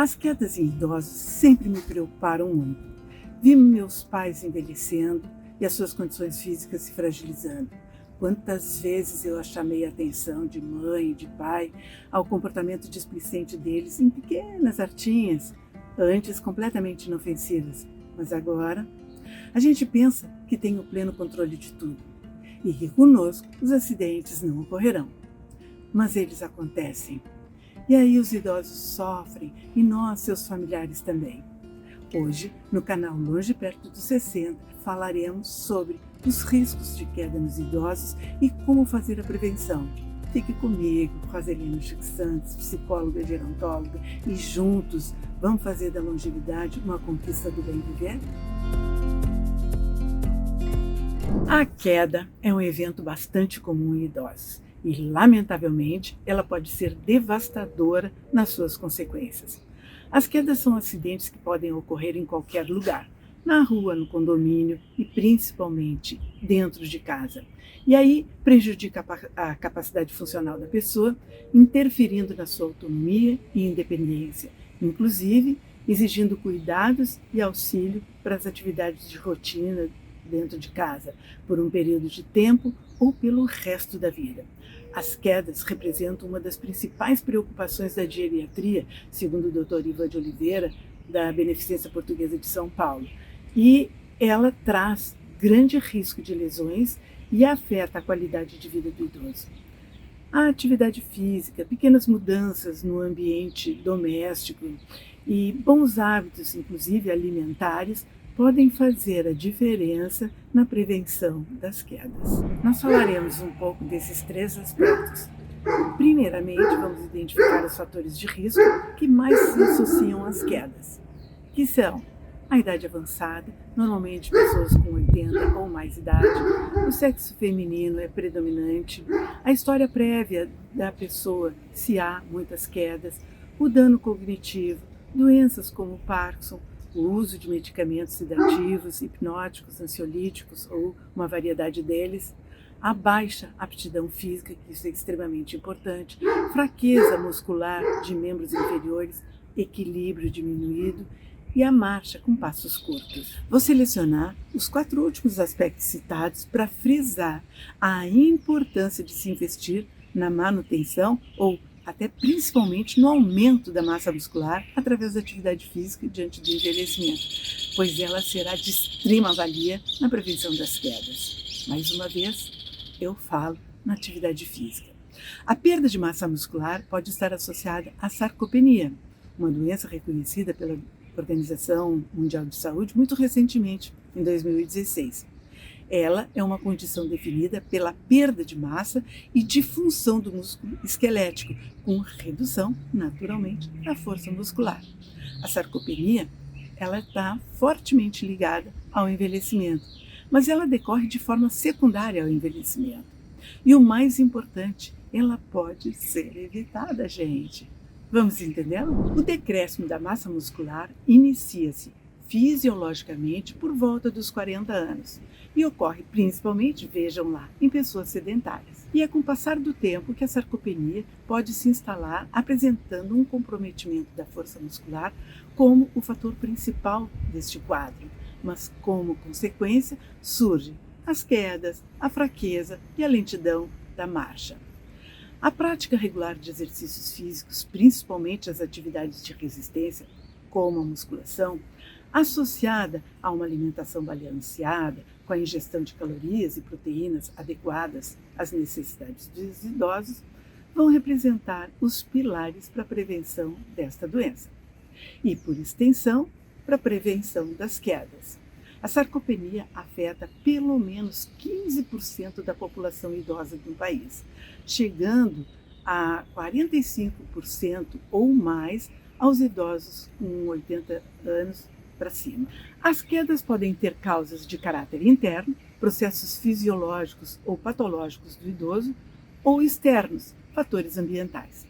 As quedas em idosos sempre me preocuparam muito. Vi meus pais envelhecendo e as suas condições físicas se fragilizando. Quantas vezes eu chamei a atenção de mãe e de pai ao comportamento displicente deles em pequenas artinhas, antes completamente inofensivas. Mas agora, a gente pensa que tem o pleno controle de tudo e que conosco os acidentes não ocorrerão. Mas eles acontecem. E aí os idosos sofrem e nós, seus familiares, também. Hoje, no canal Longe Perto dos 60, falaremos sobre os riscos de queda nos idosos e como fazer a prevenção. Fique comigo, Roselino Chico Santos, psicóloga e gerontóloga, e juntos vamos fazer da longevidade uma conquista do bem viver? A queda é um evento bastante comum em idosos e, lamentavelmente, ela pode ser devastadora nas suas consequências. As quedas são acidentes que podem ocorrer em qualquer lugar, na rua, no condomínio e principalmente dentro de casa. E aí prejudica a capacidade funcional da pessoa, interferindo na sua autonomia e independência, inclusive exigindo cuidados e auxílio para as atividades de rotina dentro de casa, por um período de tempo ou pelo resto da vida. As quedas representam uma das principais preocupações da geriatria, segundo o Dr. Ivan de Oliveira, da Beneficência Portuguesa de São Paulo, e ela traz grande risco de lesões e afeta a qualidade de vida do idoso. A atividade física, pequenas mudanças no ambiente doméstico e bons hábitos, inclusive alimentares, podem fazer a diferença na prevenção das quedas. Nós falaremos um pouco desses três aspectos. Primeiramente, vamos identificar os fatores de risco que mais se associam às quedas, que são a idade avançada, normalmente pessoas com 80 ou mais idade, o sexo feminino é predominante, a história prévia da pessoa, se há muitas quedas, o dano cognitivo, doenças como Parkinson, o uso de medicamentos sedativos, hipnóticos, ansiolíticos ou uma variedade deles, a baixa aptidão física, que isso é extremamente importante, fraqueza muscular de membros inferiores, equilíbrio diminuído e a marcha com passos curtos. Vou selecionar os 4 últimos aspectos citados para frisar a importância de se investir na manutenção ou até principalmente no aumento da massa muscular através da atividade física diante do envelhecimento, pois ela será de extrema valia na prevenção das quedas. Mais uma vez, eu falo na atividade física. A perda de massa muscular pode estar associada à sarcopenia, uma doença reconhecida pela Organização Mundial de Saúde muito recentemente, em 2016. Ela é uma condição definida pela perda de massa e de função do músculo esquelético, com redução, naturalmente, da força muscular. A sarcopenia, ela está fortemente ligada ao envelhecimento, mas ela decorre de forma secundária ao envelhecimento. E o mais importante, ela pode ser evitada, gente. Vamos entendê-lo? O decréscimo da massa muscular inicia-se fisiologicamente por volta dos 40 anos e ocorre principalmente, vejam lá, em pessoas sedentárias. E é com o passar do tempo que a sarcopenia pode se instalar, apresentando um comprometimento da força muscular como o fator principal deste quadro, mas como consequência surgem as quedas, a fraqueza e a lentidão da marcha. A prática regular de exercícios físicos, principalmente as atividades de resistência, como a musculação, associada a uma alimentação balanceada, com a ingestão de calorias e proteínas adequadas às necessidades dos idosos, vão representar os pilares para a prevenção desta doença e, por extensão, para a prevenção das quedas. A sarcopenia afeta pelo menos 15% da população idosa do país, chegando a 45% ou mais aos idosos com 80 anos para cima. As quedas podem ter causas de caráter interno, processos fisiológicos ou patológicos do idoso, ou externos, fatores ambientais.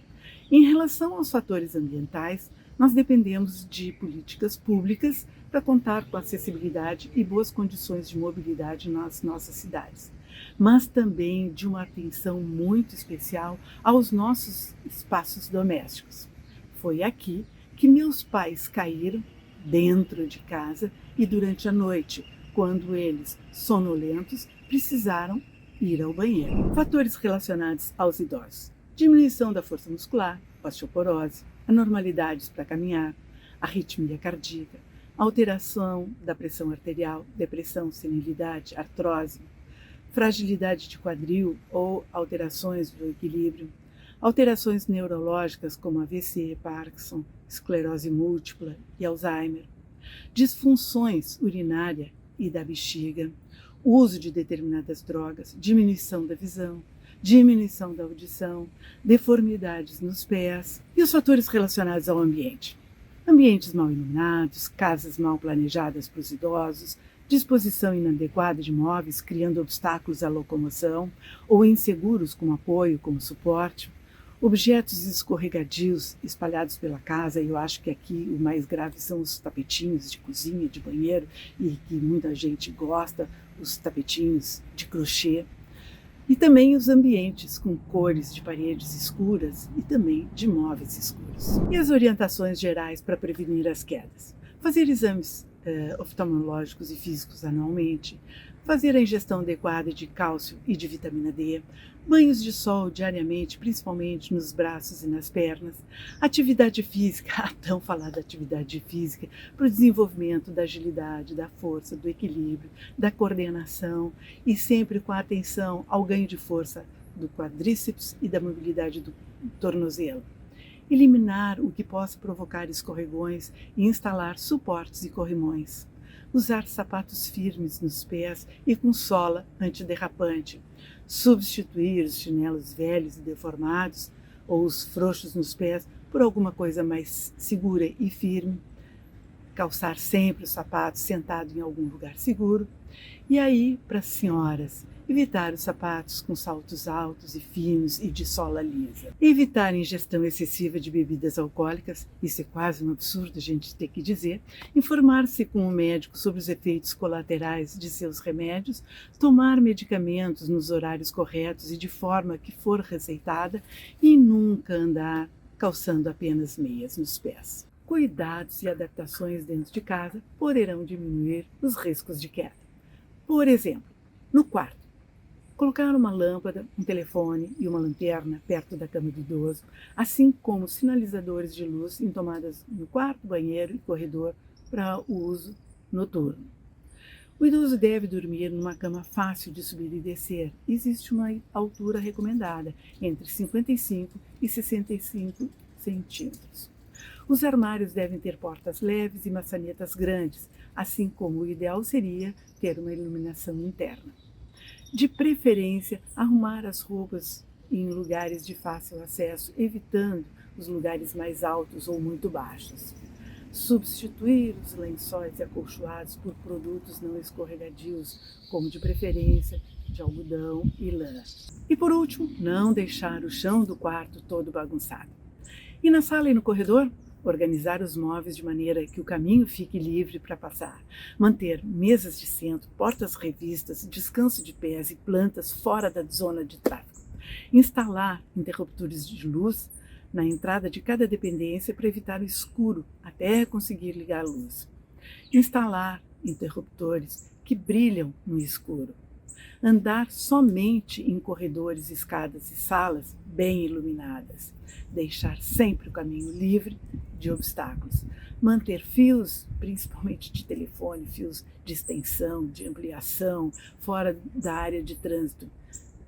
Em relação aos fatores ambientais, nós dependemos de políticas públicas para contar com acessibilidade e boas condições de mobilidade nas nossas cidades, mas também de uma atenção muito especial aos nossos espaços domésticos. Foi aqui que que meus pais caíram dentro de casa e durante a noite, quando eles, sonolentos, precisaram ir ao banheiro. Fatores relacionados aos idosos: diminuição da força muscular, osteoporose, anormalidades para caminhar, arritmia cardíaca, alteração da pressão arterial, depressão, senilidade, artrose, fragilidade de quadril ou alterações do equilíbrio, alterações neurológicas como AVC, Parkinson, esclerose múltipla e Alzheimer, disfunções urinária e da bexiga, uso de determinadas drogas, diminuição da visão, diminuição da audição, deformidades nos pés e os fatores relacionados ao ambiente. Ambientes mal iluminados, casas mal planejadas para os idosos, disposição inadequada de móveis criando obstáculos à locomoção ou inseguros como apoio, como suporte, objetos escorregadios espalhados pela casa, e eu acho que aqui o mais grave são os tapetinhos de cozinha, de banheiro, e que muita gente gosta, os tapetinhos de crochê, e também os ambientes com cores de paredes escuras e também de móveis escuros. E as orientações gerais para prevenir as quedas: fazer exames oftalmológicos e físicos anualmente, fazer a ingestão adequada de cálcio e de vitamina D, banhos de sol diariamente, principalmente nos braços e nas pernas, atividade física, a tão falada atividade física, para o desenvolvimento da agilidade, da força, do equilíbrio, da coordenação e sempre com a atenção ao ganho de força do quadríceps e da mobilidade do tornozelo. Eliminar o que possa provocar escorregões e instalar suportes e corrimões. Usar sapatos firmes nos pés e com sola antiderrapante. Substituir os chinelos velhos e deformados ou os frouxos nos pés por alguma coisa mais segura e firme. Calçar sempre os sapatos sentado em algum lugar seguro. E aí, para as senhoras, evitar os sapatos com saltos altos e finos e de sola lisa. Evitar a ingestão excessiva de bebidas alcoólicas, isso é quase um absurdo a gente ter que dizer. Informar-se com o médico sobre os efeitos colaterais de seus remédios, tomar medicamentos nos horários corretos e de forma que for receitada e nunca andar calçando apenas meias nos pés. Cuidados e adaptações dentro de casa poderão diminuir os riscos de queda. Por exemplo, no quarto, colocar uma lâmpada, um telefone e uma lanterna perto da cama do idoso, assim como sinalizadores de luz em tomadas no quarto, banheiro e corredor para o uso noturno. O idoso deve dormir numa cama fácil de subir e descer. Existe uma altura recomendada, entre 55 e 65 centímetros. Os armários devem ter portas leves e maçanetas grandes, assim como o ideal seria ter uma iluminação interna. De preferência, arrumar as roupas em lugares de fácil acesso, evitando os lugares mais altos ou muito baixos. Substituir os lençóis acolchoados por produtos não escorregadios, como de preferência de algodão e lã. E por último, não deixar o chão do quarto todo bagunçado. E na sala e no corredor, organizar os móveis de maneira que o caminho fique livre para passar, manter mesas de centro, portas revistas, descanso de pés e plantas fora da zona de tráfego, instalar interruptores de luz na entrada de cada dependência para evitar o escuro até conseguir ligar a luz, instalar interruptores que brilham no escuro, andar somente em corredores, escadas e salas bem iluminadas, deixar sempre o caminho livre de obstáculos, manter fios, principalmente de telefone, fios de extensão, de ampliação, fora da área de trânsito,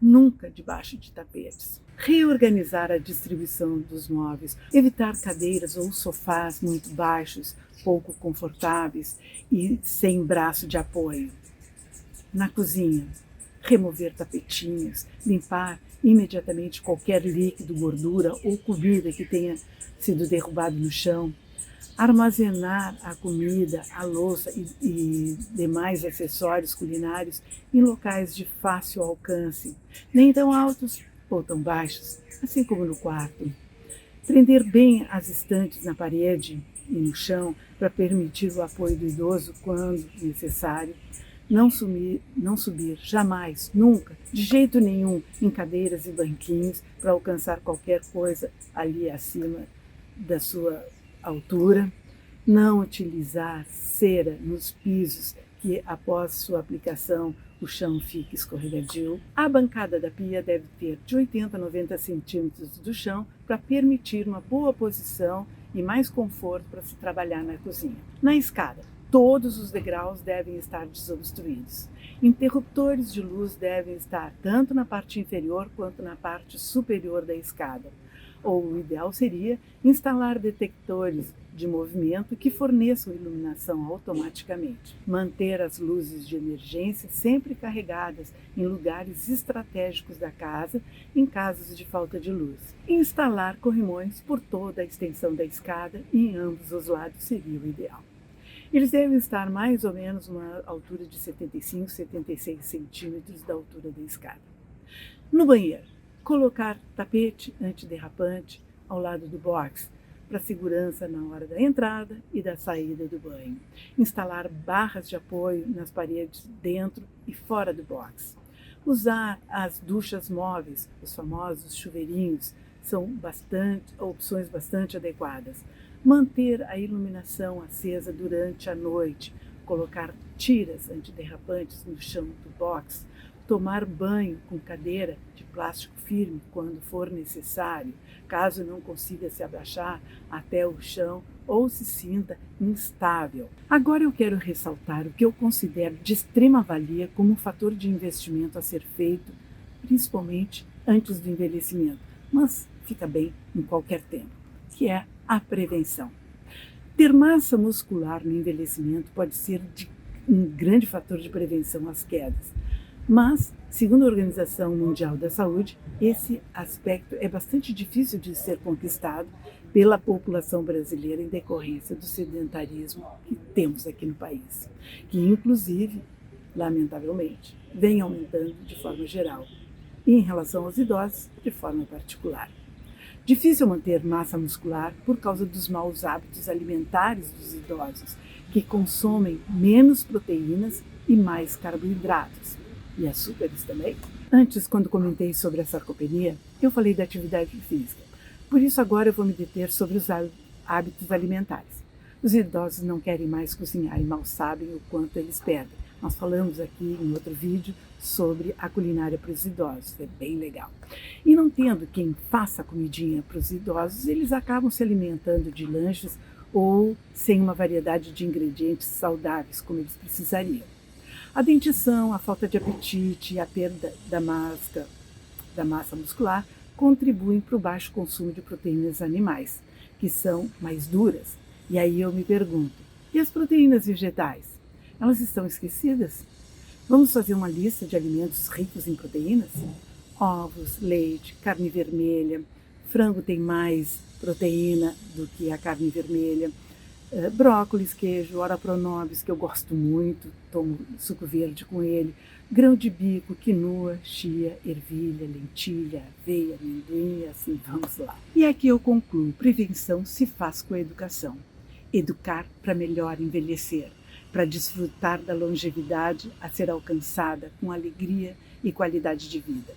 nunca debaixo de tapetes. Reorganizar a distribuição dos móveis, evitar cadeiras ou sofás muito baixos, pouco confortáveis e sem braço de apoio. Na cozinha, remover tapetinhos, limpar imediatamente qualquer líquido, gordura ou comida que tenha sido derrubado no chão, armazenar a comida, a louça e demais acessórios culinários em locais de fácil alcance, nem tão altos ou tão baixos, assim como no quarto. Prender bem as estantes na parede e no chão para permitir o apoio do idoso quando necessário. Não subir jamais, nunca, de jeito nenhum, em cadeiras e banquinhos para alcançar qualquer coisa ali acima da sua altura, não utilizar cera nos pisos que após sua aplicação o chão fique escorregadio. A bancada da pia deve ter de 80 a 90 centímetros do chão para permitir uma boa posição e mais conforto para se trabalhar na cozinha. Na escada, todos os degraus devem estar desobstruídos. Interruptores de luz devem estar tanto na parte inferior quanto na parte superior da escada. Ou o ideal seria instalar detectores de movimento que forneçam iluminação automaticamente. Manter as luzes de emergência sempre carregadas em lugares estratégicos da casa em casos de falta de luz. Instalar corrimões por toda a extensão da escada e em ambos os lados seria o ideal. Eles devem estar mais ou menos uma altura de 75 a 76 centímetros da altura da escada. No banheiro, colocar tapete antiderrapante ao lado do box para segurança na hora da entrada e da saída do banho. Instalar barras de apoio nas paredes dentro e fora do box. Usar as duchas móveis, os famosos chuveirinhos, são opções bastante adequadas. Manter a iluminação acesa durante a noite, colocar tiras antiderrapantes no chão do box, tomar banho com cadeira de plástico firme quando for necessário, caso não consiga se abaixar até o chão ou se sinta instável. Agora eu quero ressaltar o que eu considero de extrema valia como um fator de investimento a ser feito, principalmente antes do envelhecimento, mas fica bem em qualquer tempo, que é a prevenção. Ter massa muscular no envelhecimento pode ser um grande fator de prevenção às quedas. Mas, segundo a Organização Mundial da Saúde, esse aspecto é bastante difícil de ser conquistado pela população brasileira em decorrência do sedentarismo que temos aqui no país, que inclusive, lamentavelmente, vem aumentando de forma geral e em relação aos idosos, de forma particular. Difícil manter massa muscular por causa dos maus hábitos alimentares dos idosos, que consomem menos proteínas e mais carboidratos. E açúcares também. Antes, quando comentei sobre a sarcopenia, eu falei da atividade física. Por isso, agora eu vou me deter sobre os hábitos alimentares. Os idosos não querem mais cozinhar e mal sabem o quanto eles perdem. Nós falamos aqui em outro vídeo sobre a culinária para os idosos, é bem legal. E não tendo quem faça comidinha para os idosos, eles acabam se alimentando de lanches ou sem uma variedade de ingredientes saudáveis como eles precisariam. A dentição, a falta de apetite e a perda da massa muscular contribuem para o baixo consumo de proteínas animais, que são mais duras. E aí eu me pergunto, e as proteínas vegetais? Elas estão esquecidas? Vamos fazer uma lista de alimentos ricos em proteínas? Ovos, leite, carne vermelha, frango tem mais proteína do que a carne vermelha, brócolis, queijo, ora pro nobis, que eu gosto muito, tomo suco verde com ele, grão de bico, quinoa, chia, ervilha, lentilha, aveia, amendoim, e assim vamos lá. E aqui eu concluo, prevenção se faz com a educação. Educar para melhor envelhecer, para desfrutar da longevidade a ser alcançada com alegria e qualidade de vida.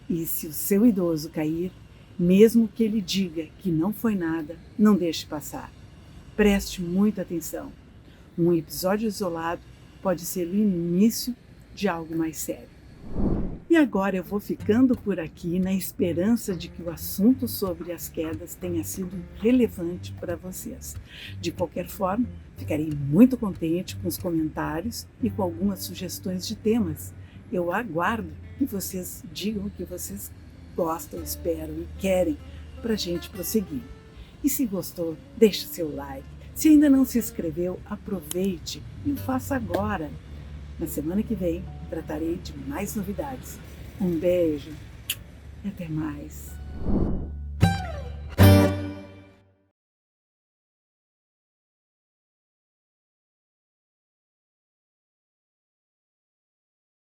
E se o seu idoso cair, mesmo que ele diga que não foi nada, não deixe passar. Preste muita atenção. Um episódio isolado pode ser o início de algo mais sério. E agora eu vou ficando por aqui na esperança de que o assunto sobre as quedas tenha sido relevante para vocês. De qualquer forma, ficarei muito contente com os comentários e com algumas sugestões de temas. Eu aguardo que vocês digam o que vocês gostam, esperam e querem para a gente prosseguir. E se gostou, deixe seu like. Se ainda não se inscreveu, aproveite e o faça agora. Na semana que vem, tratarei de mais novidades. Um beijo e até mais.